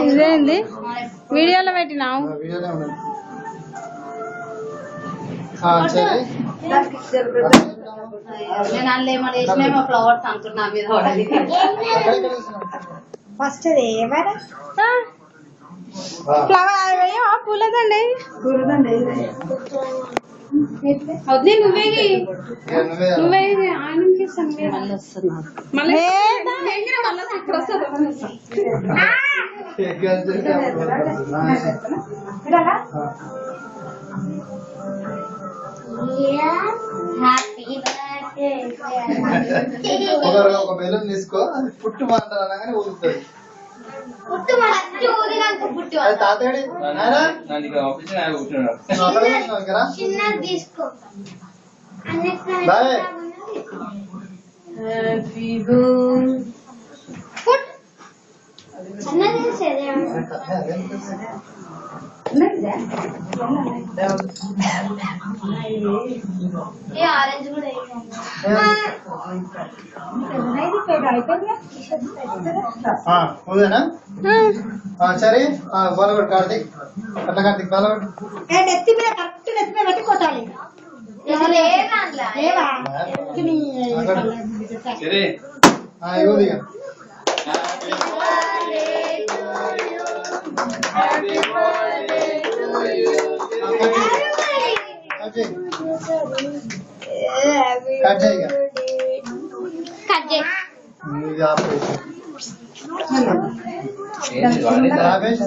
ఇదేంది వీడియోలో పెట్టినావు? నేను అందులో ఏమో వేసినేమో ఫ్లవర్స్ అంటున్నా మీద ఫస్ట్ ఫ్లవర్ పూలదండి వద్దే నువ్వే నువ్వే ఆయనకి ఇస్తాను మళ్ళీ ఒక బెలూన్ తీసుకో, అది పుట్టు మాటలు అనగానే ఊదుతుంది. తాతడి ఆరెంజ్ కూడా ఊదేనా? సరే బాలగొట్టు కార్తీక్, అట్లా కార్తీక్ బాలగొట్టు. నెత్తి మీద కరెక్ట్ నెత్తి మీద పెట్టి కొట్టాలి. ఊదిగా కట్ చేయగా ఆపేసి